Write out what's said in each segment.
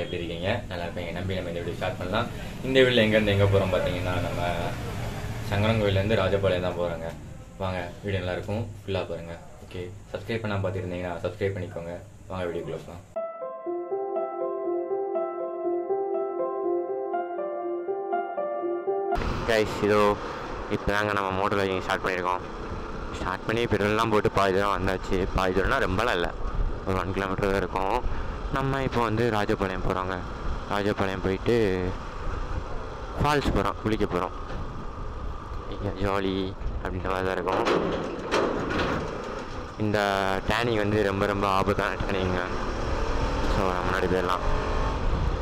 எப்படி இருக்கீங்க? நல்லா இருப்பீங்க நம்பி நம்ம இந்த வீடியோ ஸ்டார்ட் பண்ணலாம். இந்த வீடியோவில் எங்கேருந்து எங்கே போகிறோம் பார்த்தீங்கன்னா, நம்ம சங்கரங்கோயிலேருந்து ராஜபாளையம் தான் போகிறோங்க. வாங்க, வீடியோ நல்லாயிருக்கும், ஃபுல்லாக பாருங்கள். ஓகே, சப்ஸ்கிரைப் பண்ணால் பார்த்துருந்தீங்கன்னா சப்ஸ்கிரைப் பண்ணிக்கோங்க. வாங்க வீடியோக்குள்ள போகலாம். கைஸ், இதோ இப்போ தாங்க நம்ம மோட்டர் பைக்கிங் ஸ்டார்ட் பண்ணியிருக்கோம். ஸ்டார்ட் பண்ணி பெட்ரோல்லாம் போட்டு பாதி தூரம் வந்தாச்சு. பாதி தூரம்னா ரொம்பலாம் இல்லை, ஒரு 1 கிலோமீட்டர் தான் இருக்கும். நம்ம இப்போ வந்து ராஜபாளையம் போகிறோங்க. ராஜபாளையம் போயிட்டு ஃபால்ஸ் போகிறோம், குளிக்க போகிறோம். இங்கே ஜாலி அப்படின்ற மாதிரி தான் இருக்கும். இந்த டேனிங் வந்து ரொம்ப ரொம்ப ஆபத்தான டேனிங்க. ஸோ முன்னாடி போயிடலாம்.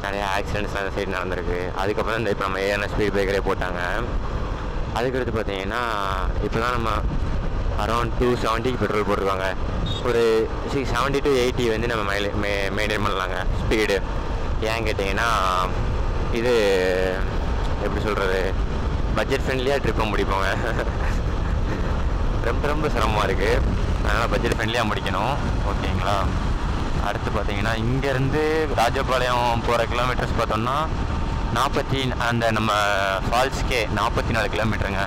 நிறையா ஆக்சிடென்ட்ஸ்லாம் அந்த சைடு நடந்திருக்கு. அதுக்கப்புறம் இந்த இப்போ நம்ம ஏஎன்எஸ் ஸ்பீட் பிரேக்கரே போட்டாங்க. அதுக்கடுத்து பார்த்தீங்கன்னா இப்போ தான் நம்ம அரௌண்ட் 270 பெட்ரோல் போட்டிருக்காங்க. ஒரு 70 to 80 வந்து நம்ம மெயின்டைன் பண்ணலாங்க ஸ்பீடு. ஏன் கேட்டிங்கன்னா இது எப்படி சொல்கிறது, பட்ஜெட் ஃப்ரெண்ட்லியாக ட்ரிப்பை முடிப்போங்க. ரொம்ப ரொம்ப சிரமமாக இருக்குது, அதனால் பட்ஜெட் ஃப்ரெண்ட்லியாக முடிக்கணும். ஓகேங்களா? அடுத்து பார்த்தீங்கன்னா இங்கேருந்து ராஜபாளையம் போகிற கிலோமீட்டர்ஸ் பார்த்தோம்னா அந்த நம்ம ஃபால்ஸ்க்கே 44 கிலோமீட்டருங்க.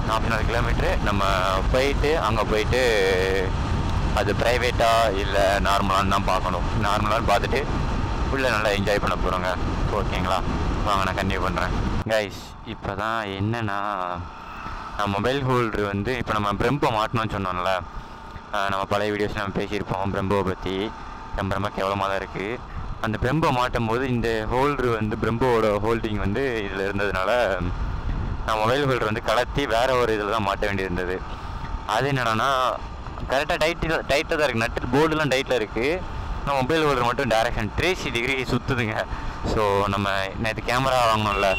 44 கிலோமீட்ரு. நம்ம போயிட்டு அங்கே போயிட்டு அது ப்ரைவேட்டாக இல்லை நார்மலான்னு தான் பார்க்கணும். நார்மலான்னு பார்த்துட்டு உள்ளே நல்லா என்ஜாய் பண்ண போகிறோங்க. ஓகேங்களா? வாங்க, நான் கன்டினியூ பண்ணுறேன். கைஸ், இப்போ தான் என்னென்னா, மொபைல் ஹோல்ட்ரு வந்து இப்போ நம்ம பிரம்போ மாட்டணும்னு சொன்னோம்ல. நம்ம பழைய வீடியோஸ் நம்ம பேசியிருப்போம் பிரம்போவை பற்றி. ரொம்ப ரொம்ப கேவலமாக தான் இருக்குது. அந்த பிரம்போ மாட்டும் போது இந்த ஹோல்ட்ரு வந்து பிரம்போவோட ஹோல்டிங் வந்து இதில் இருந்ததுனால நான் மொபைல் ஹோல்டர் வந்து கலத்தி வேறு ஒரு இதில் தான் மாட்ட வேண்டியிருந்தது. அது என்னென்னா, கரெக்டாக டைட்டில் தான் இருக்குது, நட்டு போர்டுலாம் டைட்டில் இருக்குது. ஆனால் மொபைல் ஹோல்டர் மட்டும் டைரக்ஷன் 360 டிகிரி சுற்றுதுங்க. ஸோ நம்ம நேற்று கேமரா வாங்கினோம்ல,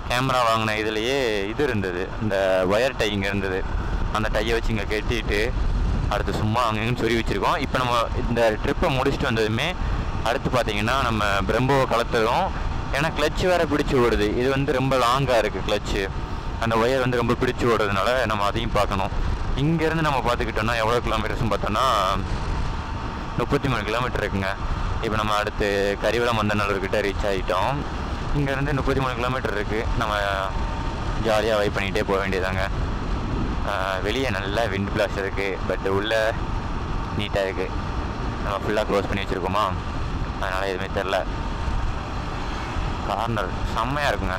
கேமரா வாங்கின இதுலேயே இது இருந்தது, இந்த ஒயர் டை இங்கே இருந்தது. அந்த டையை வச்சு இங்கே கட்டிட்டு அடுத்து சும்மா அங்கேயும் சொறி வச்சுருக்கோம். இப்போ நம்ம இந்த ட்ரிப்பை முடிச்சுட்டு வந்ததுமே அடுத்து பார்த்திங்கன்னா நம்ம பிரம்போவை கலத்துறோம். ஏன்னா கிளச்சு வேறு பிடிச்சி ஓடுது. இது வந்து ரொம்ப லாங்காக இருக்குது கிளச்சு, அந்த ஒயர் வந்து ரொம்ப பிடிச்சி ஓடுறதுனால நம்ம அதையும் பார்க்கணும். இங்கேருந்து நம்ம பார்த்துக்கிட்டோம்னா எவ்வளோ கிலோமீட்டர்ஸ்னு பார்த்தோன்னா 33 கிலோமீட்டர் இருக்குங்க. இப்போ நம்ம அடுத்து கரிவலம் மந்தநல்லூர்கிட்ட ரீச் ஆகிட்டோம். இங்கேருந்து 33 கிலோமீட்டர் இருக்குது. நம்ம ஜாலியாக வைப் பண்ணிகிட்டே போக வேண்டியதாங்க. வெளியே நல்லா விண்ட் பிளாஸ்ட் இருக்குது, பட் உள்ளே நீட்டாக இருக்குது. நம்ம ஃபுல்லாக க்ளோஸ் பண்ணி வச்சுருக்கோமா, அதனால் எதுவுமே தெரில. கார்னர் செம்மையாக இருக்குங்க.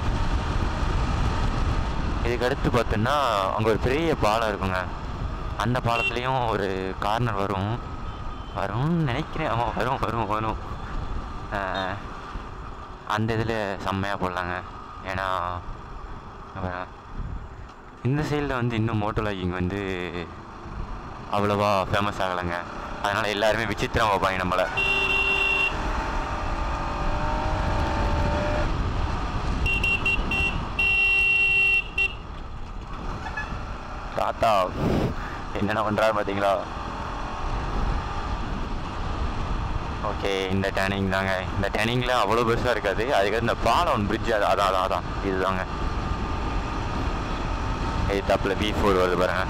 இதுக்கு அடுத்து பார்த்தோன்னா அங்கே ஒரு பெரிய பாலம் இருக்குங்க. அந்த பாலத்துலேயும் ஒரு கார்னர் வரும்னு நினைக்கிறேன். ஆமாம், வரும். அந்த இதில் செம்மையாக போடலாங்க. ஏன்னா இந்த சைடில் வந்து இன்னும் மோட்டோ லாகிங் வந்து அவ்வளோவா ஃபேமஸ் ஆகலைங்க. அதனால் எல்லாருமே விசித்திரம் வைப்பாங்க நம்மளை. தாத்தா என்னென்ன பண்ணுறாரு பார்த்தீங்களா? ஓகே, இந்த டேனிங் தாங்க. இந்த டேனிங்கில் அவ்வளோ பெருசாக இருக்காது. அதுக்கு இந்த பாலம் பிரிட்ஜ் அதான் இதுதாங்க. எதிர்த்தாப்பில் V4 வருது பாருங்க.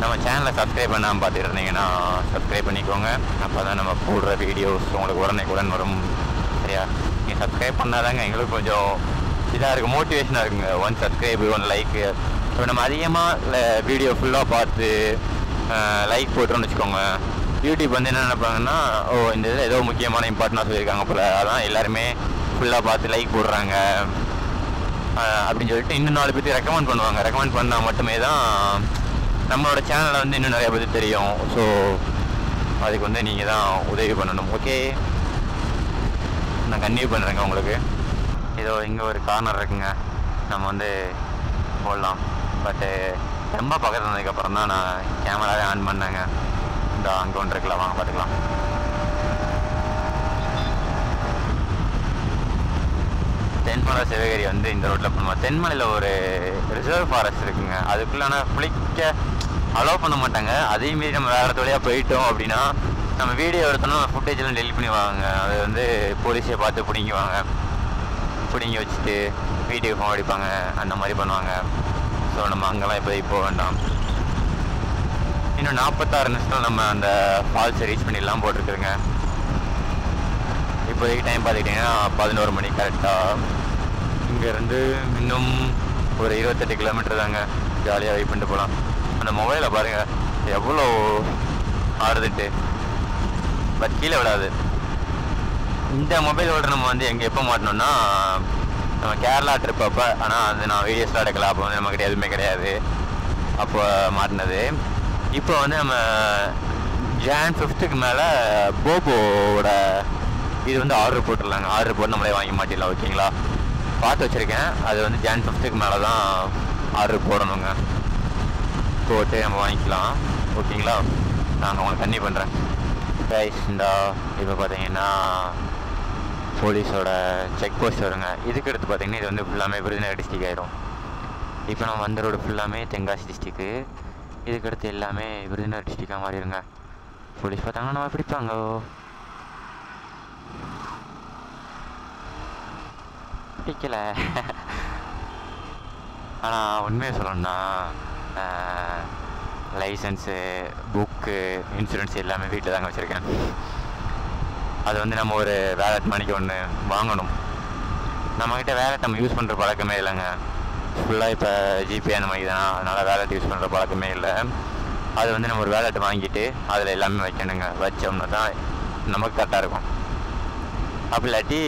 நம்ம சேனலை சப்ஸ்கிரைப் பண்ணாமல் பார்த்துட்டு இருந்தீங்கன்னா சப்ஸ்கிரைப் பண்ணிக்கோங்க. அப்போ தான் நம்ம போடுற வீடியோஸ் உங்களுக்கு உடனே வரும். சரியா? நீங்கள் சப்ஸ்கிரைப் பண்ணாதாங்க எங்களுக்கு கொஞ்சம் இதாக இருக்குது, மோட்டிவேஷனாக இருக்குங்க. 1 சப்ஸ்கிரைப் 1 லைக்கு. இப்போ நம்ம அதிகமாக வீடியோ ஃபுல்லாக பார்த்து லைக் போட்டுருன்னு வச்சுக்கோங்க. யூடியூப் வந்து என்ன நினைப்பாங்கன்னா, இந்த இதில் ஏதோ முக்கியமான இம்பார்ட்டனாக சொல்லியிருக்காங்க போல், அதான் எல்லாருமே ஃபுல்லாக பார்த்து லைக் போடுறாங்க அப்படின்னு சொல்லிட்டு இன்னும் 4 பேருக்கு ரெக்கமெண்ட் பண்ணுவாங்க. ரெக்கமெண்ட் பண்ணால் மட்டுமே தான் நம்மளோட சேனலை வந்து இன்னும் நிறையா பேருக்கு தெரியும். ஸோ அதுக்கு வந்து நீங்கள் தான் உதவி பண்ணணும். ஓகே, நான் கன்டினியூ பண்ணுறேங்க உங்களுக்கு. இதோ இங்கே ஒரு கார்னர் இருக்குங்க, நம்ம வந்து போடலாம். பட்டு ரொம்ப பக்கத்தில் இருந்ததுக்கப்புறம் தான் நான் கேமராவே ஆன் பண்ணேங்க. இந்த அங்கே ஒன்று இருக்கலாம், வாங்க பார்த்துக்கலாம். தென்மலை சிவகிரி வந்து இந்த ரோட்டில் பண்ணுவோம். தென்மலையில் ஒரு ரிசர்வ் ஃபாரஸ்ட் இருக்குங்க. அதுக்குள்ளே ஆனால் குளிக்க அலோவ் பண்ண மாட்டாங்க. அதேமாரி நம்ம வேறு தொழிலாக போயிட்டோம் அப்படின்னா நம்ம வீடியோ எடுத்தோம்னா ஃபுட்டேஜெல்லாம் டெலிட் பண்ணிடுவாங்க. அது வந்து போலீஸை பார்த்து பிடிங்கி வச்சுட்டு வீடியோ ஃபோன் அடிப்பாங்க, அந்த மாதிரி பண்ணுவாங்க. ஸோ ஸோ நம்ம அங்கெல்லாம் இப்போதைக்கு போக வேண்டாம். இன்னும் 46 நிமிஷத்தில் நம்ம அந்த ஃபால்ஸை ரீச் பண்ணிடலாம் போட்டிருக்குதுங்க. இப்போதைக்கு டைம் பார்த்துக்கிட்டிங்கன்னா 11 மணி கரெக்டாக. இங்கேருந்து இன்னும் ஒரு 28 கிலோமீட்டர் தாங்க. ஜாலியாக வெயிட் பண்ணிட்டு போகலாம். அந்த மொபைலில் பாருங்கள் எவ்வளோ ஆடுதுட்டு, பட் கீழே விடாது. இந்த மொபைல் ஹோல்டர் நம்ம வந்து எங்கே எப்போ மாட்டணும்னா நம்ம கேரளா ட்ரிப் அப்போ, ஆனால் அது நான் வீடியோஸ்லாம் எடுக்கல, அப்போ வந்து நம்மக்கிட்ட எதுவுமே கிடையாது அப்போ மாட்டினது. இப்போ வந்து நம்ம Jan 5th மேலே போபோவோட இது வந்து ஆர்டர் போட்டுடலாங்க. ஆர்டர் போட்டு நம்மளே வாங்கி மாட்டிடலாம். ஓகேங்களா, பார்த்து வச்சுருக்கேன். அது வந்து Jan 5th மேலே தான் ஆர்டர் போடணுங்க. போட்டு நம்ம வாங்கிக்கலாம். ஓகேங்களா, நாங்கள் உங்களுக்கு கன்னி பண்ணுறேன் கைஸ். இந்த இப்போ பார்த்தீங்கன்னா போலீஸோட செக் போஸ்ட் வருங்க. இதுக்கு அடுத்து பார்த்தீங்கன்னா இது வந்து ஃபுல்லாமே விருதுநகர் டிஸ்ட்ரிக் ஆயிரும். இப்போ நம்ம வந்த ரோடு ஃபுல்லாமே தென்காசி டிஸ்ட்ரிக்கு. இதுக்கடுத்து எல்லாமே விருதுநகர் டிஸ்ட்ரிக்டாக மாறிடுங்க. போலீஸ் பார்த்தாங்கன்னா நம்ம பிடிப்பாங்க. பிடிக்கல. ஆனால் உண்மையை சொல்லணும்னா லைசன்ஸு, புக்கு, இன்சூரன்ஸ் எல்லாமே வீட்டில் தாங்க வச்சுருக்கேன். அது வந்து நம்ம ஒரு வேலட் மணிக்கு ஒன்று வாங்கணும். நம்மக்கிட்ட வேலட் நம்ம யூஸ் பண்ணுற பழக்கமே இல்லைங்க. ஃபுல்லாக இப்போ ஜிபே அந்த மாதிரி தான், அதனால் வேலட் யூஸ் பண்ணுற பழக்கமே இல்லை. அது வந்து நம்ம ஒரு வேலட் வாங்கிட்டு அதில் எல்லாமே வைக்கணுங்க. வச்சோம்னா தான் நமக்கு கரெக்டாக இருக்கும். அப்படி இல்லாட்டி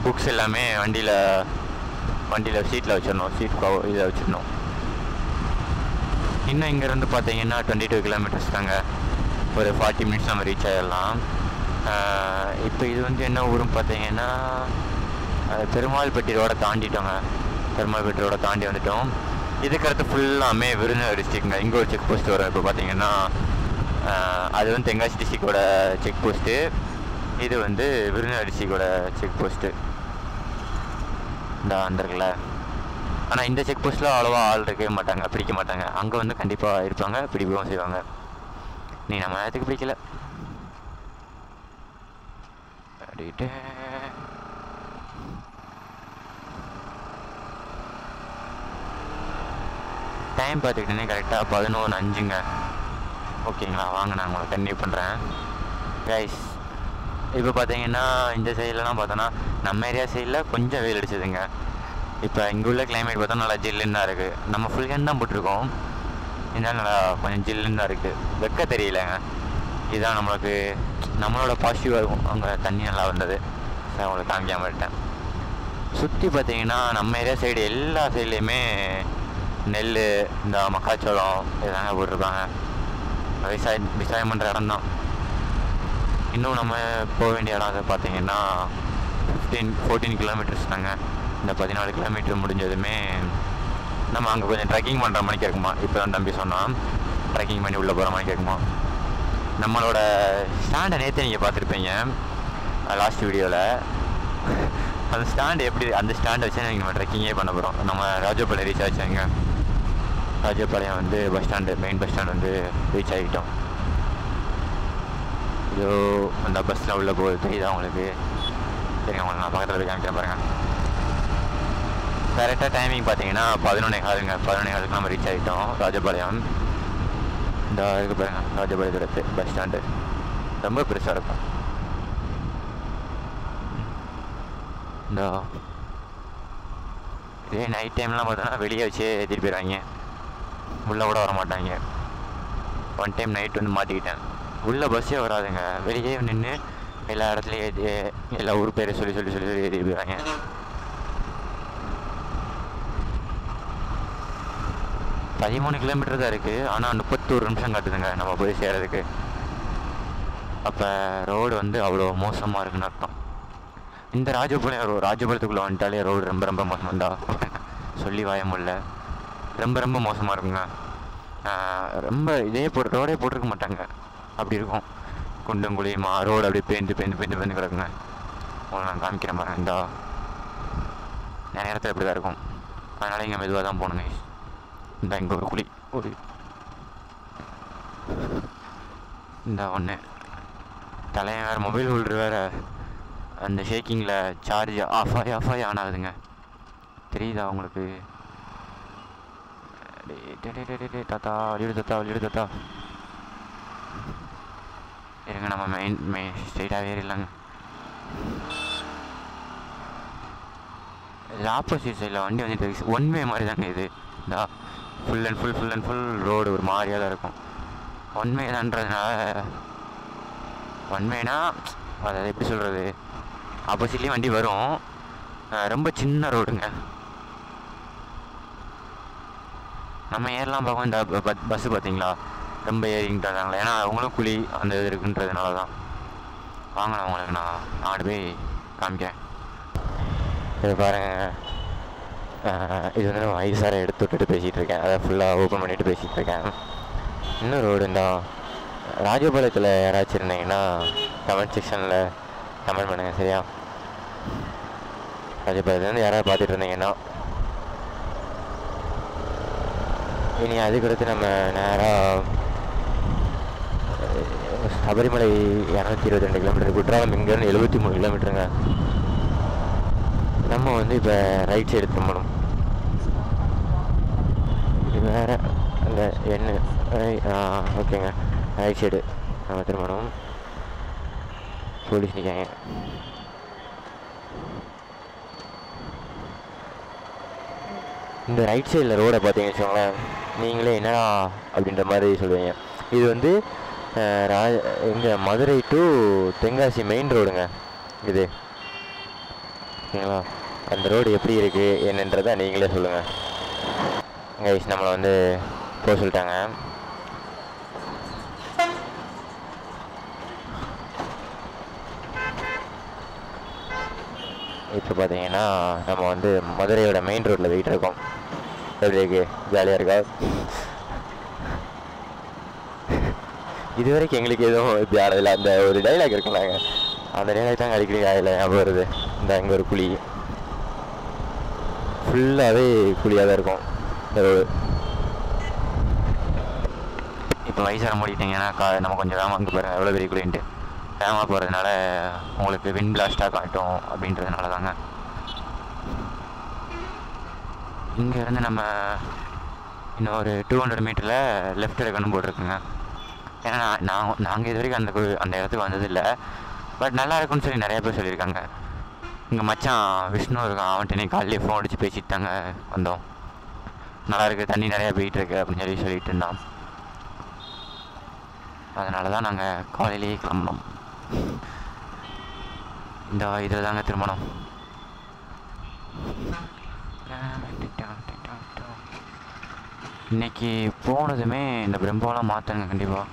புக்ஸ் எல்லாமே வண்டியில் சீட்டில் வச்சிடணும். சீட் இதில் வச்சிடணும். இன்னும் இங்கேருந்து பார்த்தீங்கன்னா 22 கிலோமீட்டர்ஸ் தாங்க. ஒரு 40 மினிட்ஸ் நம்ம ரீச் ஆகிடலாம். இப்போ இது வந்து என்ன ஊருன்னு பார்த்தீங்கன்னா பெருமாள்பட்டி ரோடை தாண்டிட்டோங்க. பெருமாள்பட்டி ரோடை தாண்டி வந்துட்டோம். இதுக்கடுத்து ஃபுல்லாமே விருதுநகர் டிஸ்ட்ரிக்ங்க. இங்கே ஒரு செக் போஸ்ட் வரும். இப்போ பார்த்தீங்கன்னா அது வந்து தென்காசி டிஸ்ட்ரிக்டோட செக் போஸ்ட்டு. இது வந்து விருதுநகர் டிஸ்ட்ரிக்டோட செக் போஸ்ட்டு இந்த வந்துருக்குல்ல. ஆனால் இந்த செக் போஸ்ட்டில் அவ்வளோவா ஆள் இருக்கவே மாட்டாங்க, பிடிக்க மாட்டாங்க. அங்கே வந்து கண்டிப்பாக இருப்பாங்க, பிடிக்கவும் செய்வாங்க. நீ நம்ம நேரத்துக்கு பிடிக்கல அப்படின்ட்டு டைம் பார்த்துக்கிட்டேனே கரெக்டாக 11:05ங்க. ஓகேங்களா, வாங்க நான் உங்களை கன்டினியூ பண்ணுறேன் கைஸ். இப்போ பார்த்தீங்கன்னா இந்த சைட்லலாம் பார்த்தோன்னா நம்ம ஏரியா சைடில் கொஞ்சம் வெயில் அடிச்சதுங்க. இப்போ இங்கே உள்ள கிளைமேட் பார்த்தா நல்லா ஜில்லுன்னு தான் இருக்குது. நம்ம ஃபுல் ஹேண்ட் தான் போட்டிருக்கோம், இருந்தாலும் நல்லா கொஞ்சம் ஜில்லுன்னு தான் இருக்குது. வெக்க தெரியலைங்க. இதுதான் நம்மளோட பாசிட்டிவாக இருக்கும். அங்கே தண்ணி நல்லா வந்தது, உங்களுக்கு காமிக்காமல் விட்டேன். சுற்றி பார்த்தீங்கன்னா நம்ம ஏரியா சைடு எல்லா சைட்லேயுமே நெல், இந்த மக்காச்சோளம் இதாங்க போட்டிருப்பாங்க. விவசாயம் பண்ணுற இடம் தான். இன்னும் நம்ம போக வேண்டிய இடம் அதை பார்த்தீங்கன்னா 14 கிலோமீட்டர்ஸ் தாங்க. இந்த 14 கிலோமீட்டர் முடிஞ்சதுமே நம்ம அங்கே கொஞ்சம் ட்ரெக்கிங் பண்ணுற மாதிரி கேட்குமா. இப்போ தான் தம்பி சொன்னால் ட்ரெக்கிங் பண்ணி உள்ளே போகிற மாதிரி கேட்குமா. நம்மளோட ஸ்டாண்டை நேற்று நீங்கள் பார்த்துருப்பீங்க லாஸ்ட் வீடியோவில். அந்த ஸ்டாண்டு எப்படி, அந்த ஸ்டாண்டை வச்சு நம்ம ட்ரெக்கிங்கே பண்ண போகிறோம். நம்ம ராஜபாளையம் ரீச் ஆச்சுங்க. ராஜபாளையம் வந்து bus stand, main bus stand வந்து ரீச் ஆகிட்டோம். இதோ அந்த பஸ்ஸில் உள்ளே போகுது, தெரியுதா உங்களுக்கு? சரிங்க, உங்களுக்கு நான் பக்கத்தில் போய் காமிக்கிறேன் பாருங்கள். கரெக்டாக டைமிங் பார்த்தீங்கன்னா 11:15ங்க. 11:15க்கு நம்ம ரீச் ஆகிட்டோம் ராஜபாளையம். இந்த இதுக்கு பாருங்கள், ராஜபாளையத்தோட பஸ் ஸ்டாண்டு ரொம்ப பெருசாக இருக்கும். இந்த இதே நைட் டைம்லாம் பார்த்தோன்னா வெளியே வச்சு ஏற்றிட்டு போயிடுவாங்க, உள்ளே கூட வர மாட்டாங்க. ஒன் டைம் நைட் வந்து மாட்டிக்கிட்டேன். உள்ளே பஸ்ஸே வராதுங்க, வெளியே நின்று எல்லா இடத்துலையும் எல்லா ஊர் பேரை சொல்லி ஏற்றிட்டு போயிடுவாங்க. பதிமூணு கிலோமீட்டர் தான் இருக்குது, ஆனால் 31 நிமிஷம் காட்டுதுங்க நம்ம போய் சேர்கிறதுக்கு. அப்போ ரோடு வந்து அவ்வளோ மோசமாக இருக்குன்னு அர்த்தம். இந்த ராஜபாளையத்துக்குள்ளே வந்துட்டாலே ரோடு ரொம்ப ரொம்ப மோசமாக தான் சொல்லி வாய முடியல. ரொம்ப மோசமாக இருக்குங்க. ரொம்ப ரோடே போட்டிருக்க மாட்டாங்க, அப்படி இருக்கும். குண்டும் குழியுமா ரோடு அப்படியே பேந்து கிடக்குங்க. உங்களுக்கு நான் காமிக்கிறேன் பாருங்க. இந்த நிறைய இடத்துல இப்படி தான் இருக்கும், அதனால் இங்கே மெதுவாக தான் போகணுங்க. இந்த இங்கே ஒரு குழி இந்த ஒன்று தலையன் வேறு, மொபைல் ஹோல்டர் வேறு அந்த ஷேக்கிங்கில் சார்ஜ் ஆஃப் ஆகி ஆன் ஆகுதுங்க. தெரியுதா உங்களுக்கு? தாத்தா வழிவிடு தாத்தா வழிவிடு தாத்தா. இருங்க நம்ம மெயின் ஸ்ட்ரெயிட்டாகவே ஏறிடலாங்க. இது ஆப்போசிட் சைடில் வண்டி வந்துட்டு ஒன் வே மாதிரி தாங்க இது. இந்த ஃபுல் அண்ட் ஃபுல் ரோடு ஒரு மாதிரியாக தான் இருக்கும். ஒன் வே தான்றதுனால ஒன் வேனா அதாவது எப்படி சொல்கிறது, ஆப்போசிட்லேயும் வண்டி வரும். ரொம்ப சின்ன ரோடுங்க. நம்ம ஏறலாம் பார்ப்போம். இந்த பஸ்ஸு பார்த்தீங்களா ரொம்ப ஏறிக்கிட்டாங்களா, ஏன்னா அவங்களும் குழி அந்த இது இருக்குன்றதுனால தான். வாங்க உங்களுக்கு நான் ஆடு போய் காமிக்கிறேன். இது பாருங்கள், இது வந்து நம்ம ஐசாரை எடுத்து விட்டுட்டு பேசிகிட்டு இருக்கேன். அதை ஃபுல்லாக ஓப்பன் பண்ணிவிட்டு பேசிகிட்டு இருக்கேன். இன்னும் ரோடு தான். ராஜபாளையத்தில் யாராச்சும் இருந்தீங்கன்னா கமெண்ட் செக்ஷனில் கமெண்ட் பண்ணுங்கள் சரியா. ராஜபாளையத்துலேருந்து யாராவது பார்த்துட்டு இருந்தீங்கன்னா. இனி அதுக்கடுத்து நம்ம நேராக சபரிமலை 222 கிலோமீட்டர், குற்றாலம் இங்கேருந்து 73 கிலோமீட்டருங்க. நம்ம வந்து இப்போ ரைட் சைடு திரும்பணும். இது வேறு அந்த ஓகேங்க, ரைட் சைடு நம்ம திரும்பணும். போலீஸ் நிற்காங்க. இந்த ரைட் சைடில் ரோடை பார்த்தீங்கன்னு வச்சுக்கோங்களேன், நீங்களே என்னடா அப்படின்ற மாதிரி சொல்லுவீங்க. இது வந்து இங்கே மதுரை டு தென்காசி மெயின் ரோடுங்க இது, ஓகேங்களா. அந்த ரோடு எப்படி இருக்குது என்னன்றதை நீங்களே சொல்லுங்கள். கைஸ் நம்மளை வந்து போக சொல்லிட்டாங்க. இப்போ பார்த்தீங்கன்னா நம்ம வந்து மதுரையோட மெயின் ரோட்டில் போயிட்டு இருக்கோம். எப்படி இருக்கு, ஜாலியாக இருக்கா? இது வரைக்கும் எங்களுக்கு எதுவும் இப்படி ஆடதில்லை. அந்த ஒரு டைலாக் இருக்குன்னாங்க, அந்த டைலாக் தாங்க அடிக்கடி ஆகலை ஞாபகம் வருது. இந்த அங்கே ஒரு குழி ஃபுல்லாகவே குழியாக தான் இருக்கும் இந்த ரோடு. இப்போ வயசாக மூடிட்டிங்கன்னா நம்ம கொஞ்சம் வேகமாக அங்கே பாருங்கள் எவ்வளோ பெரிய குழின்ட்டு. வேகமாக போகிறதுனால உங்களுக்கு வின் பிளாஸ்ட்டாக காட்டும் அப்படின்றதுனால தாங்க. இங்கேருந்து நம்ம இன்னும் ஒரு 200 மீட்டரில் லெஃப்ட் எடுக்கணும் போட்டிருக்குங்க. ஏன்னா நாங்கள் இது வரைக்கும் அந்த இடத்துக்கு வந்ததில்லை. பட் நல்லா இருக்குன்னு சொல்லி நிறையா பேர் சொல்லியிருக்காங்க. இங்கே மச்சான் விஷ்ணு இருக்கான், அவன்கிட்ட நீ காலையிலே ஃபோன் அடித்து பேசிட்டு தாங்க வந்தோம். நல்லாயிருக்கு, தண்ணி நிறையா போயிட்டுருக்கு அப்படின்னு சொல்லிட்டு இருந்தான். அதனால தான் நாங்கள் காலையிலேயே கிளம்பினோம். இந்த இதில் தாங்க திருமணம். இன்றைக்கி போனதுமே இந்த பிரம்பாலாம் மாற்றணுங்க. கண்டிப்பாக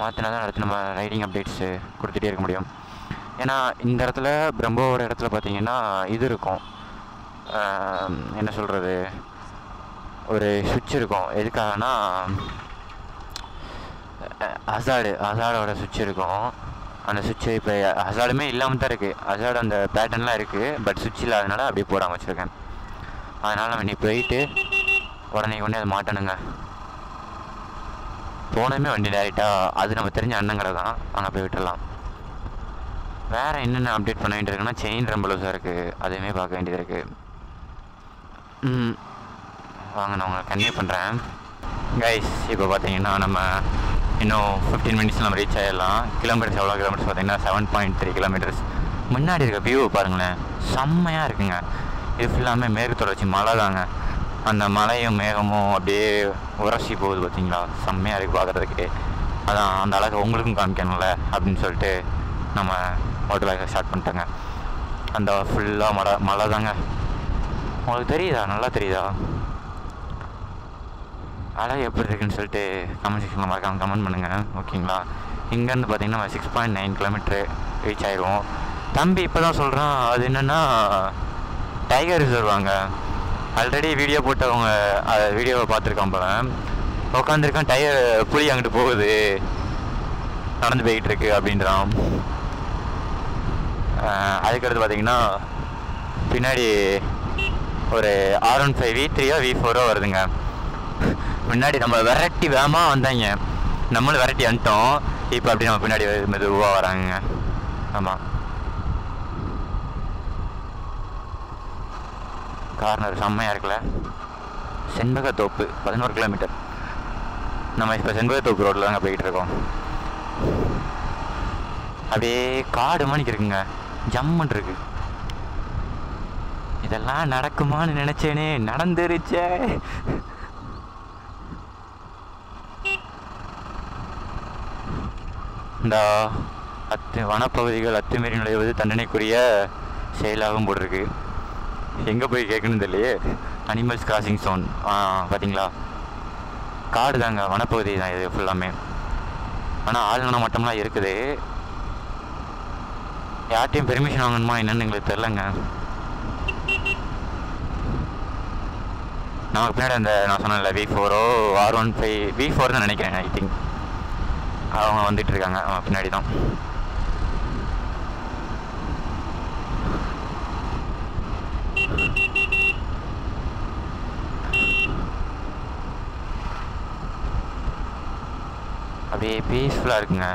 மாற்றினா தான் அடுத்து நம்ம ரைடிங் அப்டேட்ஸு கொடுத்துட்டே இருக்க முடியும். ஏன்னா இந்த இடத்துல பிரம்போவோட இடத்துல பார்த்திங்கன்னா இது இருக்கும், என்ன சொல்கிறது, ஒரு சுவிட்ச் இருக்கும். எதுக்காகனா ஹசார்டோட சுவிட்ச் இருக்கும். அந்த சுவிட்சு இப்போ ஹசார்டுமே இல்லாமல் தான் இருக்குது. ஹசார்டு அந்த பேட்டர்ன்லாம் இருக்குது, பட் சுவிட்ச் இல்லாதனால அப்படியே போடாமல் வச்சுருக்கேன். அதனால் நம்ம இன்னைக்கு போயிட்டு உடனே அதை மாட்டணுங்க. போனதுமே வண்டி டேரெக்டாக அது நம்ம தெரிஞ்ச அண்ணங்கடை தான், அங்கே போய் விட்டுடலாம். வேறு என்னென்ன அப்டேட் பண்ண வேண்டியது இருக்குன்னா, செயின் ரொம்ப லூஸாக இருக்குது, அதையுமே பார்க்க வேண்டியது இருக்குது. வாங்க நான் உங்களை கன்வே பண்ணுறேன். கைஸ் இப்போ பார்த்தீங்கன்னா நம்ம இன்னும் 15 மினிட்ஸ் நம்ம ரீச் ஆகிடலாம். கிலோமீட்டர்ஸ் எவ்வளோ கிலோமீட்டர்ஸ் பார்த்தீங்கன்னா 7.3 கிலோமீட்டர்ஸ். முன்னாடி இருக்க வியூவை பாருங்களேன், செம்மையாக இருக்குங்க. இது ஃபுல்லாமே மேற்கு தொடர்ச்சி மலை தாங்க. அந்த மலையும் மேகமும் அப்படியே உரசி போகுது பார்த்தீங்களா, செம்மையாக இருக்குது பார்க்குறதுக்கு. அதான் அந்த அழகை உங்களுக்கும் காமிக்கணும்ல அப்படின்னு சொல்லிட்டு நம்ம ஹோட்டலாக ஸ்டார்ட் பண்ணிட்டோங்க. அந்த ஃபுல்லாக மலை தாங்க. உங்களுக்கு தெரியுதா, நல்லா தெரியுதா அழகு எப்படி இருக்குன்னு சொல்லிட்டு கமெண்ட் செக்ஷனில் மறக்காமல் கமெண்ட் பண்ணுங்கள், ஓகேங்களா. இங்கேருந்து பார்த்தீங்கன்னா நம்ம 6.9 கிலோமீட்ரு ரீச் ஆயிடுவோம். தம்பி இப்போ தான் சொல்கிறான், அது என்னென்னா டைகர் ரிசர்வ் வாங்க. ஆல்ரெடி வீடியோ போட்டவங்க அதை வீடியோவை பார்த்துருக்கான் போல, உட்காந்துருக்கான். புலி அங்கிட்டு போகுது, நடந்து போய்கிட்டு இருக்கு அப்படின்றான். அதுக்கடுத்து பார்த்தீங்கன்னா பின்னாடி ஒரு R15 V3 V4 வருதுங்க. முன்னாடி நம்ம வெரைட்டி வேகமாக வந்தாங்க, நம்மளும் வெரைட்டி வந்துட்டோம். இப்போ அப்படி நம்ம பின்னாடி மெதுவாக வராங்க. ஆமாம், கார்னர் செம்மையாக இருக்குல்ல, செண்பகத்தோப்பு 11 கிலோமீட்டர். நம்ம இப்போ செண்பகத்தோப்பு ரோட்டில் தாங்க போய்கிட்டு இருக்கோம். அப்படியே காடு மணிக்கு இருக்குங்க, ஜம்முன்னு இருக்கு. இதெல்லாம் நடக்குமான்னு நினச்சேனே, நடந்துருச்சே. இந்த வனப்பகுதிகள் அத்துமீறி நுழைவது தண்டனைக்குரிய செயலாகவும் போட்டிருக்கு. எங்கே போய் கேட்கணுன்னு தெரியலையே. அனிமல்ஸ் கிராசிங் ஜோன் பார்த்தீங்களா, காடு தாங்க, வனப்பகுதி தான் இது ஃபுல்லாமே. ஆனால் ஆளுநர் மட்டம்லாம் இருக்குது. யார்ட்டையும் பெர்மிஷன் வாங்கணுமா என்னன்னு எங்களுக்கு தெரிலங்க. நமக்கு பின்னாடி அந்த நான் சொன்னேன்ல V4 R15 V4 தான் நினைக்கிறேன். ஐ திங்க் அவங்க வந்துட்டு இருக்காங்க பின்னாடி தான். அப்படியே பீஸ்ஃபுல்லாக இருக்குங்க.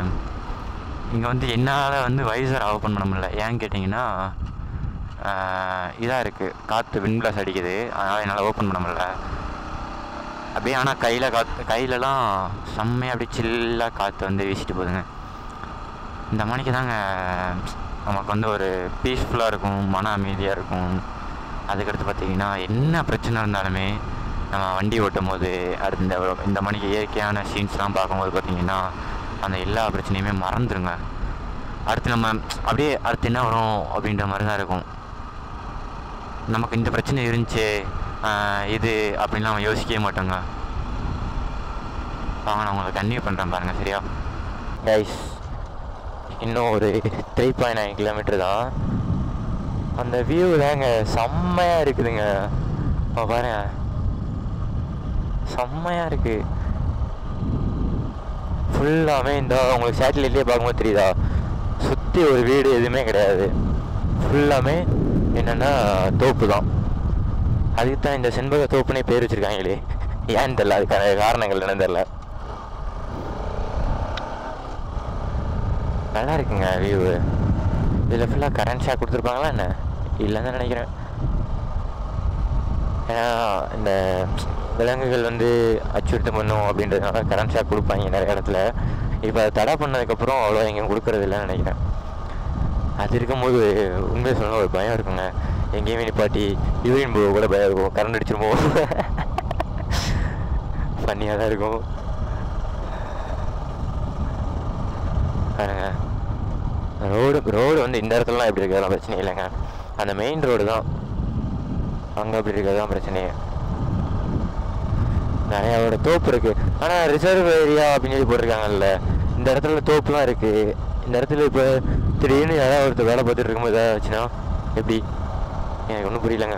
இங்கே வந்து என்னால் வந்து வைசர் ஓப்பன் பண்ண முடியல. ஏன்னு கேட்டிங்கன்னா இதாக இருக்குது, காற்று விண்ட் பிளாஸ் அடிக்குது, அதனால் என்னால் ஓப்பன் பண்ண முடியல. அப்படியே ஆனால் கையிலலாம் செம்மையாக அப்படியே சில்லாக காற்று வந்து வீசிட்டு போகுதுங்க. இந்த மணிக்கு தாங்க நமக்கு வந்து ஒரு பீஸ்ஃபுல்லாக இருக்கும், மன அமைதியாக இருக்கும். அதுக்கடுத்து பார்த்திங்கன்னா என்ன பிரச்சனை இருந்தாலுமே நம்ம வண்டி ஓட்டும் போது அடுத்த இந்த மணிக்கு இயற்கையான சீன்ஸ்லாம் பார்க்கும்போது பார்த்திங்கன்னா அந்த எல்லா பிரச்சனையுமே மறந்துடுங்க. அடுத்து நம்ம அப்படியே அடுத்து என்ன வரும் அப்படின்ற மாதிரி தான் இருக்கும். நமக்கு இந்த பிரச்சனை இருந்துச்சு இது அப்படின்லாம் நம்ம யோசிக்கவே மாட்டோங்க. வாங்க நான் உங்களுக்கு கன்டினியூ பண்ணுறேன் பாருங்கள். சரியா கைஸ், இன்னும் ஒரு 3.9 கிலோமீட்டர் தான். அந்த வியூ தாங்க செம்மையாக இருக்குதுங்க. பாருங்க, செம்மையாக இருக்குது ஃபுல்லாமே. இந்த உங்களுக்கு சேட்டலைட்லேயே பார்க்கும்போது தெரியுதா, சுற்றி ஒரு வீடு எதுவுமே கிடையாது. ஃபுல்லாமே என்னென்னா தோப்பு தான். அதுக்கு தான் இந்த செண்பக தோப்புனே பேர் வச்சுருக்காங்களே, ஏன்னு தெரில. அதுக்கான காரணங்கள் என்னன்னு தெரில. நல்லா இருக்குங்க வியூ. இதில் ஃபுல்லாக கரண்ட் ஷாக் கொடுத்துருப்பாங்களா என்ன, இல்லைன்னு தான் நினைக்கிறேன். ஏன்னா இந்த விலங்குகள் வந்து அச்சுறுத்தம் பண்ணும் அப்படின்றதுனால கரண்ட் ஷாக் கொடுப்பாங்க நிறைய இடத்துல. இப்போ அதை தடை பண்ணதுக்கப்புறம் அவ்வளோ எங்கேயும் கொடுக்கறது இல்லைன்னு நினைக்கிறேன். அது இருக்கும்போது உண்மையை சொன்னால் ஒரு பயம் இருக்குங்க. எங்கேயுமே நிப்பாட்டி யூரின் போக கூட பயம் இருக்கும், கரண்ட் அடிச்சிருமோ. ஃபன்னியாக தான் இருக்கும் பாருங்க. ரோடு வந்து இந்த இடத்துலலாம் எப்படி இருக்கிறதெல்லாம் பிரச்சனை இல்லைங்க. அந்த மெயின் ரோடு தான் அங்கே அப்படி இருக்கிறது தான் பிரச்சனையே. நிறையாவோட தோப்பு இருக்குது. ஆனால் ரிசர்வ் ஏரியா அப்படின்னு சொல்லி போட்டிருக்காங்கல்ல, இந்த இடத்துல தோப்புலாம் இருக்குது. இந்த இடத்துல இப்போ திடீர்னு யாராவது ஒருத்தர் வேலை பார்த்துட்டு இருக்கும்போது எதாவது ஆச்சுன்னா எப்படி, எனக்கு ஒன்றும் புரியலங்க.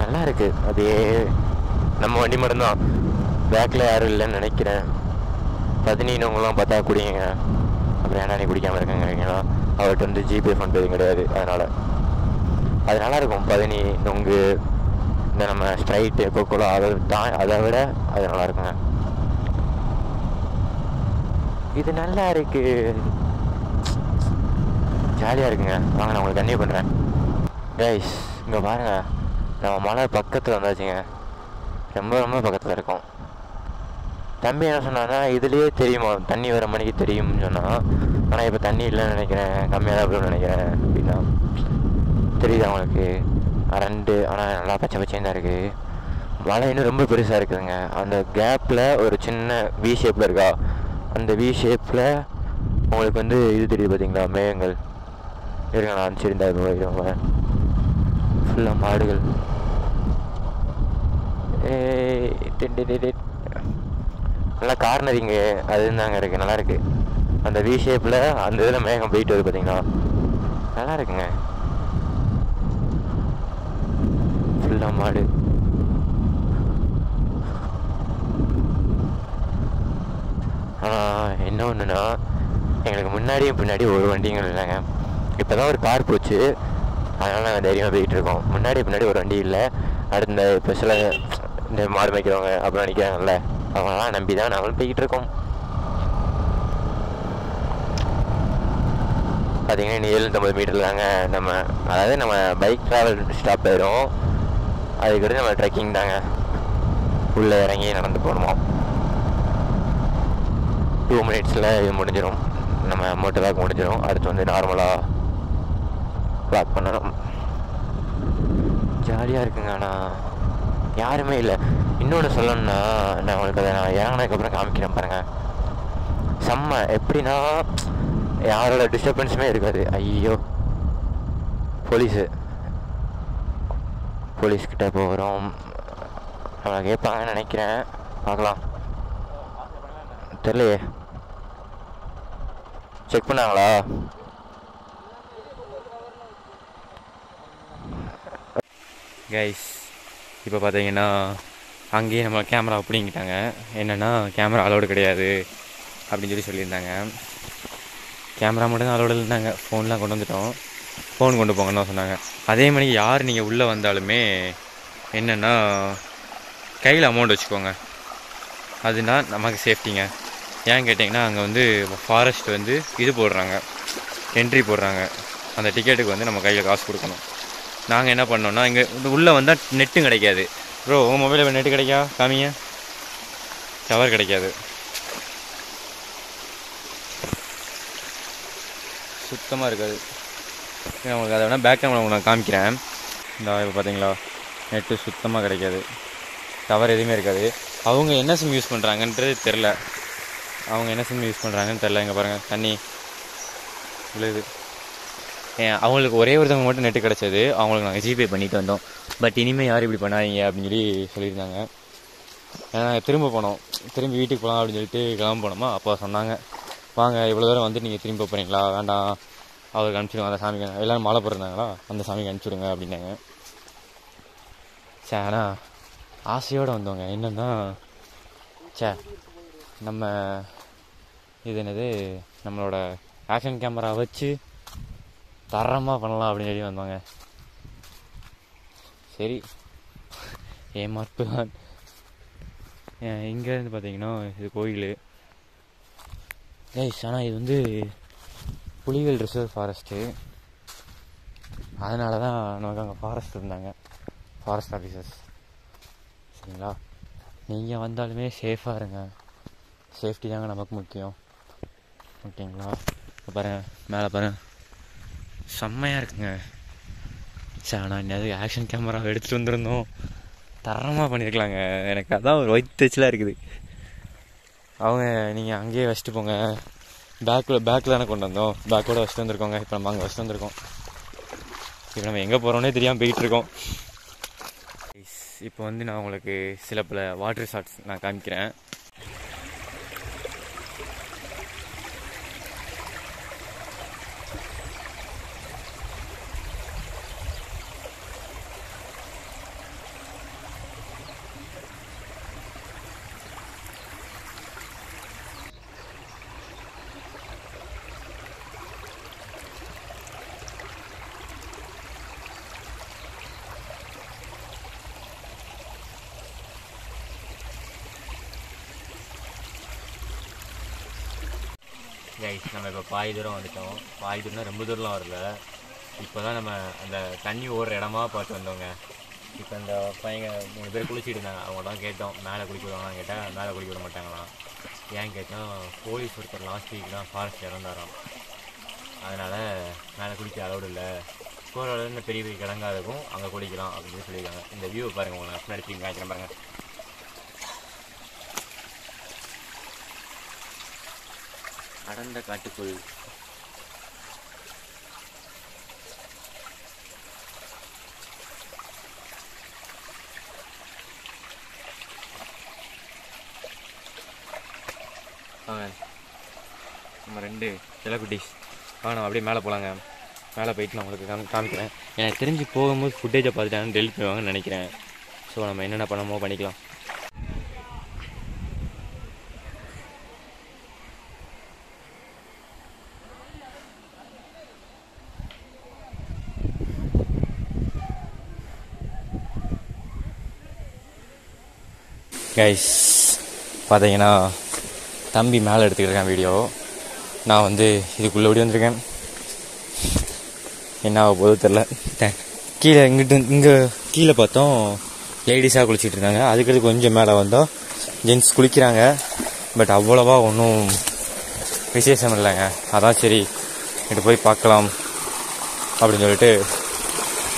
நல்லா இருக்குது. அதே நம்ம வண்டி மட்டும்தான், பேக்கில் யாரும் இல்லைன்னு நினைக்கிறேன். பதினீனவங்களாம் பார்த்தா குடிங்க, அப்புறம் ஏன்னா நீ குடிக்காமல் இருக்காங்க. அவர்கிட்ட வந்து ஜிபே ஃபோன்பே கிடையாது, அதனால் அது நல்லாயிருக்கும். பதினி நொங்கு இந்த நம்ம ஸ்ப்ரைட்டு கோகோலா அதை விட அது நல்லாயிருக்குங்க. இது நல்லா இருக்குது, ஜாலியாக இருக்குங்க. வாங்க நான் உங்களுக்கு கன்டினியூ பண்ணுறேன். கைஸ் இங்கே பாருங்கள், நம்ம மலை பக்கத்தில் வந்தாச்சுங்க. ரொம்ப ரொம்ப பக்கத்தில் இருக்கோம். தம்பி என்ன சொன்னான்னா இதுலேயே தெரியுமா தண்ணி வர மணிக்கு தெரியும்னு சொன்னான். ஆனால் இப்போ தண்ணி இல்லைன்னு நினைக்கிறேன், கம்மியாக தான் அப்படின்னு நினைக்கிறேன். அப்படின்னா தெரியுது அவங்களுக்கு ரெண்டு, ஆனால் நல்லா பச்சை பச்சையும் தான் இருக்குது. மலை இன்னும் ரொம்ப பெருசாக இருக்குதுங்க. அந்த கேப்பில் ஒரு சின்ன வி ஷேப்பில் இருக்கா, அந்த வி ஷேப்பில் உங்களுக்கு வந்து இது தெரியுது பார்த்தீங்களா, மேகங்கள். இருங்க நான் அனுப்பிச்சிருந்தா ஃபுல்லாக மாடுகள். நல்லா கார்னரிங்க அது தாங்க இருக்குது, நல்லா இருக்குது. அந்த வி ஷேப்பில் அந்த இதில் மேகம் போயிட்டு வருது பார்த்தீங்களா, நல்லா இருக்குங்க. ஃபுல்லாக மாடு. ஆனால் என்ன ஒன்றுனா எங்களுக்கு முன்னாடியும் பின்னாடி ஒரு வண்டிங்களும் இல்லைங்க. இப்போ தான் ஒரு கார் போச்சு, அதனால் நாங்கள் தைரியமாக போயிட்டுருக்கோம். முன்னாடி பின்னாடி ஒரு வண்டி இல்லை. அடுத்த இந்த இப்போ சில இந்த மாடு மேய்க்கிறவங்க அப்புறம் நிற்கிறாங்கல்ல, அவங்களாம் நம்பி தான் நாங்களும் போய்கிட்டு இருக்கோம். பார்த்தீங்கன்னா இன்னும் 750 மீட்டர் தாங்க நம்ம, அதாவது நம்ம பைக் ட்ராவல் ஸ்டாப் ஆயிரும். அதுக்கடுத்து நம்ம ட்ரெக்கிங் தாங்க, உள்ளே இறங்கி நடந்து போகணுமா. 2 மினிட்ஸில் இது முடிஞ்சிடும், நம்ம மோட்டர் வாக் முடிஞ்சிடும். அடுத்து வந்து நார்மலாக வாக் பண்ணணும். ஜாலியாக இருக்குங்க. ஆனால் யாருமே இல்லை. இன்னொன்று சொல்லணும்னா, நான் உங்களுக்கு அதை நான் இறங்கினதுக்கப்புறம் காமிக்கிறேன் பாருங்கள். செம்ம எப்படின்னா யாரோட டிஸ்டர்பன்ஸுமே இருக்காது. ஐயோ, போலீஸ்கிட்ட போகிறோம், அவனை கேட்பாங்கன்னு நினைக்கிறேன். பார்க்கலாம், தெரியலையே. செக் பண்ணாங்களா? கைஸ் இப்போ பார்த்தீங்கன்னா அங்கேயே நம்ம கேமரா பிடிங்கிட்டாங்க. என்னென்னா கேமரா அலோடு கிடையாது அப்படின்னு சொல்லியிருந்தாங்க. கேமரா மட்டும் தான் அலோடு இருந்தாங்க, ஃபோன்லாம் கொண்டு வந்துட்டோம். ஃபோன் கொண்டு போங்கன்னு தான் சொன்னாங்க. அதே மாதிரி யார் நீங்கள் உள்ளே வந்தாலுமே என்னென்னா கையில் அமௌண்ட் வச்சுக்கோங்க, அதுனா நமக்கு சேஃப்டிங்க. ஏன் கேட்டிங்கன்னா அங்கே வந்து ஃபாரஸ்ட் வந்து இது போடுறாங்க, என்ட்ரி போடுறாங்க. அந்த டிக்கெட்டுக்கு வந்து நம்ம கையில் காசு கொடுக்கணும். நாங்கள் என்ன பண்ணோன்னா, இங்கே உள்ளே வந்தால் நெட்டும் கிடைக்காது. ப்ரோ உங்கள் மொபைலில் நெட்டு கிடைக்கா காமிங்க. டவர் கிடைக்காது, சுத்தமாக இருக்காது. உங்களுக்கு அதை வேணால் பேக் கேமரா நான் காமிக்கிறேன். இந்த இப்போ பார்த்தீங்களா, நெட்டு சுத்தமாக கிடைக்காது, டவர் எதுவுமே இருக்காது. அவங்க என்ன சிம் யூஸ் பண்ணுறாங்கன்றது தெரில, இங்கே பாருங்கள் தண்ணி விழுது. அவங்களுக்கு ஒரே ஒருத்தவங்க மட்டும் நெட்டு கிடச்சது, அவங்களுக்கு நாங்கள் ஜிபே பண்ணிட்டு வந்தோம். பட் இனிமேல் யாரும் இப்படி பண்ணாதீங்க அப்படின்னு சொல்லியிருந்தாங்க. ஏன்னா திரும்பி வீட்டுக்கு போகலாம் அப்படின்னு சொல்லிட்டு கிளம்ப போனோமா. அப்போ சொன்னாங்க, வாங்க இவ்வளோ தூரம் வந்து நீங்கள் திரும்பி போகிறீங்களா, வேண்டாம் அவருக்கு அனுப்பிச்சிடுங்க, அந்த சாமிக்கு எல்லோரும் மாலை போட்டிருந்தாங்களா, அந்த சாமிக்கு அனுப்பிச்சிடுங்க அப்படின்னாங்க. ஆனால் ஆசையோடு வந்தவங்க என்னென்னா, நம்ம இது என்னது நம்மளோட ஆக்ஷன் கேமரா வச்சு தரமாக பண்ணலாம் அப்படின்னு சொல்லி வந்தாங்க. சரி, ஏமாற்று தான். இங்கேருந்து பார்த்தீங்கன்னா இது கோயில். ஆனால் இது வந்து புலிகள் ரிசர்வ் ஃபாரஸ்ட்டு, அதனால தான் நமக்கு அங்கே ஃபாரஸ்ட் இருந்தாங்க, ஃபாரஸ்ட் ஆஃபீஸர்ஸ். சரிங்களா, நீங்கள் வந்தாலுமே சேஃபாக இருங்க, சேஃப்டி தாங்க நமக்கு முக்கியம். ஓகேங்களா, பாருங்கள் மேலே பாருங்கள், செம்மையாக இருக்குங்க. ஆனால் இன்னது ஆக்ஷன் கேமரா எடுத்துகிட்டு வந்துருந்தோம், தரமாக பண்ணியிருக்கலாங்க. எனக்கு அதான் ஒரு வயிற்றுச்சலாக இருக்குது. அவங்க நீங்கள் அங்கேயே வச்சுட்டு போங்க, பேக்கில் தானே கொண்டு வந்தோம், பேக்கோடு வச்சுட்டு வந்துருக்கோங்க. இப்போ நம்ம அங்கே வச்சுட்டு வந்திருக்கோம். இப்போ நம்ம எங்கே போகிறோன்னே தெரியாமல் போயிட்டுருக்கோம். இப்போ வந்து நான் உங்களுக்கு சில பல வாட்டர் ஷாட்ஸ் நான் காமிக்கிறேன். கைஸ் நம்ம இப்போ பாதி தூரம் வந்துட்டோம். பாதி தூரம்னா ரொம்ப தூரம்லாம் வரல. இப்போ தான் நம்ம அந்த தண்ணி ஓடுற இடமா பார்த்து வந்தோங்க. இப்போ அந்த பையங்க 3 பேர் குளிச்சுட்டு இருந்தாங்க. அவங்கள்ட்ட கேட்டோம், மேலே குளிக்க விடுவாங்களான்னு கேட்டால் மேலே குளிக்க விட மாட்டாங்களாம். ஏன்னு கேட்டால் போலீஸ் ஒருத்தர் லாஸ்ட் வீக் தான் ஃபாரஸ்ட் இறந்தாராம், அதனால் மேலே குளிக்க அலோடு இல்லை, போகிற இந்த பெரிய பெரிய கிடங்கா இருக்கும், அங்கே குளிக்கலாம் அப்படின்னு சொல்லியிருக்காங்க. இந்த வியூவை பாருங்கள், உங்களை முன்னாடி திரும்பி காய்க்கிறேன் பாருங்கள். அடர்ந்த காட்டுக்குள் நம்ம 2 செல்லக்குட்டீஸ் நம்ம அப்படியே மேலே போகலாங்க. மேலே போயிட்டு நான் உங்களுக்கு காமிக்கிறேன். எனக்கு தெரிஞ்சு போகும்போது ஃபுட்டேஜை பார்த்துட்டாங்கன்னு டெலிட் பண்ணுவாங்கன்னு நினைக்கிறேன். ஸோ நம்ம என்னென்ன பண்ணமோ பண்ணிக்கலாம். கைஸ் பார்த்தீங்கன்னா தம்பி மேலே எடுத்துக்கிட்டு இருக்கேன் வீடியோ. நான் வந்து இதுக்குள்ளே ஓடி வந்திருக்கேன். என்ன ஆக போதோ தெரில. கீழே இங்கே கீழே பார்த்தோம் லேடிஸாக குளிச்சுட்டு இருந்தாங்க. அதுக்கடுத்து கொஞ்சம் மேலே வந்தோம் ஜென்ட்ஸ் குளிக்கிறாங்க. பட் அவ்வளோவா ஒன்றும் விசேஷம் இல்லைங்க. அதான் சரி இட்டு போய் பார்க்கலாம் அப்படின்னு சொல்லிட்டு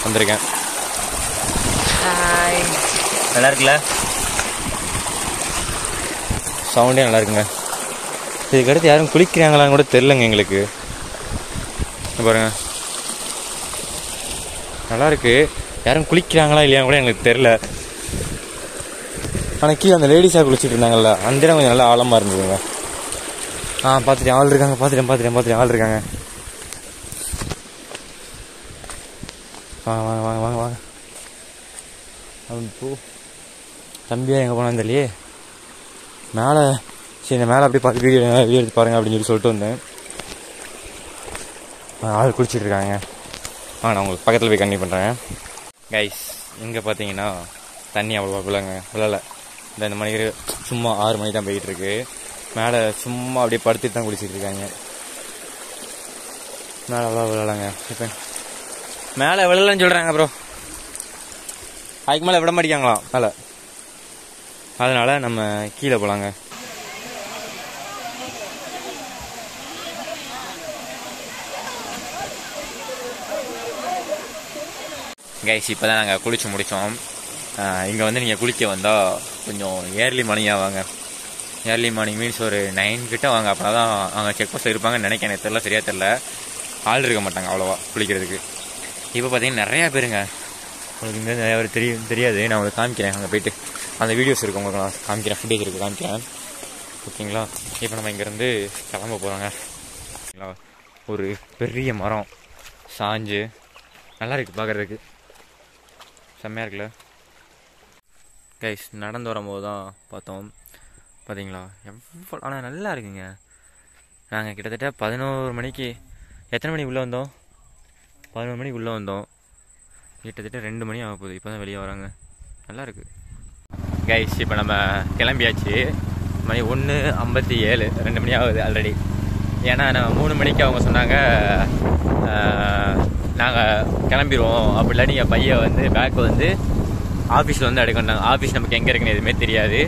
வந்திருக்கேன். நல்லா இருக்குல்ல, சவுண்டே நல்லா இருக்குங்க. இதுக்கடுத்து யாரும் குளிக்கிறாங்களான்னு கூட தெரிலங்க எங்களுக்கு. பாருங்க நல்லா இருக்கு. யாரும் குளிக்கிறாங்களா இல்லையா கூட எங்களுக்கு தெரில. ஆனால் கீழே அந்த லேடிஸாக குளிச்சுட்டு இருந்தாங்கல்ல, அந்த இடம் கொஞ்சம் நல்லா ஆழமாக இருந்ததுங்க. பார்த்துட்டேன் ஆள் இருக்காங்க. பார்த்துட்டேன் ஆள் இருக்காங்க. வாங்க வாங்க வாங்க வாங்க வாங்க. போ தம்பியா எங்கே போனான்னு தெரியலையே. மேலே சரி இந்த மேலே அப்படியே பார்த்து வீடியோ எடுத்து பாருங்க அப்படின்னு சொல்லிட்டு வந்தேன். ஆள் குளிச்சுட்டு இருக்காங்க. நான் உங்களுக்கு பக்கத்தில் போய் கண்டினியூ பண்ணுறேன். கைஸ் இங்கே பார்த்தீங்கன்னா தண்ணி அவ்வளோவா விழலை. இந்த மணிக்கு சும்மா 6 மணி தான் போய்கிட்டு இருக்கு. மேலே சும்மா அப்படியே படுத்துட்டு தான் குளிச்சுட்டு இருக்காங்க. மேலே அவ்வளோ விழலைங்க. இப்போ மேலே விழலைன்னு சொல்கிறாங்க ப்ரோ. அதுக்கு மேலே விட மாட்டேங்காங்களாம் மேலே. அதனால நம்ம கீழே போகலாங்க. கைஸ் இப்போ தான் நாங்கள் குளிச்சு முடித்தோம். இங்கே வந்து நீங்கள் குளிக்க வந்தால் கொஞ்சம் ஏர்லி மார்னிங் ஆவாங்க. ஏர்லி மார்னிங் மீன்ஸ் ஒரு 9 கிட்ட வாங்க. அப்போ தான் அவங்க செக் போஸ்ட்டில் இருப்பாங்கன்னு நினைக்கிறேன். எனக்கு தெரில, சரியாக தெரில. ஆள் இருக்க மாட்டாங்க அவ்வளோவா குளிக்கிறதுக்கு. இப்போ பார்த்தீங்கன்னா நிறையா பேருங்க. உங்களுக்கு இங்கே நிறையா பேர் தெரியாது. நான் உங்களுக்கு காமிக்கிறேன். அங்கே போய்ட்டு அந்த வீடியோஸ் இருக்குது உங்களுக்கு நான் காமிக்கிறேன். ஃபுட்டேஜ் இருக்குது காமிக்கிறேன். ஓகேங்களா? இப்போ நம்ம இங்கேருந்து கிளம்ப போகிறோங்க. ஓகேங்களா? ஒரு பெரிய மரம் சாஞ்சு நல்லா இருக்குது பார்க்குறதுக்கு. செம்மையாக இருக்குல்ல கைஸ். நடந்து வரும்போது தான் பார்த்தோம். பார்த்தீங்களா எவ்வளோ, ஆனால் நல்லா இருக்குங்க. நாங்கள் கிட்டத்தட்ட 11 மணிக்கு எத்தனை மணிக்கு உள்ளே வந்தோம்? 11 மணிக்கு உள்ளே வந்தோம். கிட்டத்தட்ட 2 மணி ஆக போகுது. இப்போ தான் வெளியே வராங்க. நல்லா இருக்குது கைஸ். இப்போ நம்ம கிளம்பியாச்சு. மணி 1:57, 2 மணி ஆகுது ஆல்ரெடி. ஏன்னா நான் 3 மணிக்கு அவங்க சொன்னாங்க நாங்கள் கிளம்பிடுவோம். அப்படிலாம் நீங்கள் பையன் வந்து பேக் வந்து ஆஃபீஸில் வந்து எடுக்கணும். ஆஃபீஸ் நமக்கு எங்கே இருக்குன்னு எதுவுமே தெரியாது.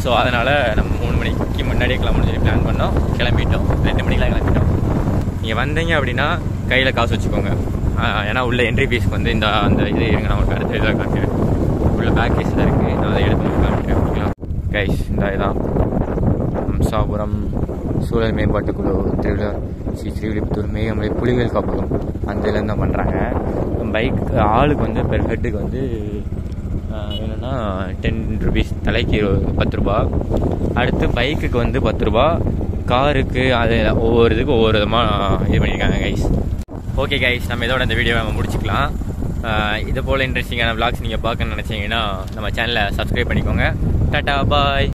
ஸோ அதனால் நம்ம 3 மணிக்கு முன்னாடியே கிளம்பணும்னு சொல்லி பிளான் பண்ணோம். கிளம்பிட்டோம். 2 மணிக்கெலாம் கிளம்பிட்டோம். நீங்கள் வந்தீங்க அப்படின்னா கையில் காசு வச்சுக்கோங்க. ஏன்னா உள்ள என்ட்ரி ஃபீஸ்க்கு வந்து அந்த இது இருங்க, நான் உங்களுக்கு அடுத்த இதாக காமிக்கிறேன். உள்ள பேக் ஃபீஸ் தான் இருக்குது. நான் அதை எடுத்து காமிக்கிறேன். ஓகேங்களா கைஸ்? இந்த இதான் ஹம்சாபுரம் சூழல் மேம்பாட்டுக்குழு திருவிழா ஸ்ரீ ஸ்ரீவில்லிபுத்தூர் மேகமலை புலிகள் காப்பகம் அந்த இதுலேருந்து தான் பண்ணுறாங்க. பைக் ஆளுக்கு வந்து பெர் ஹெட்டுக்கு வந்து என்னென்னா 10 ருபீஸ், தலைக்கு 10 ரூபா. அடுத்து பைக்குக்கு வந்து 10 ரூபா, காருக்கு அது ஒவ்வொரு இதுக்கு ஒவ்வொரு விதமாக இது பண்ணியிருக்காங்க கைஸ். ஓகே கைஸ், நம்ம இதோட இந்த வீடியோவை நம்ம முடிச்சுக்கலாம். இது போல் இன்ட்ரெஸ்டிங்கான விளாக்ஸ் நீங்கள் பார்க்கணுன்னு நினச்சிங்கன்னா நம்ம சேனலை சப்ஸ்கிரைப் பண்ணிக்கோங்க. டாட்டா பாய்.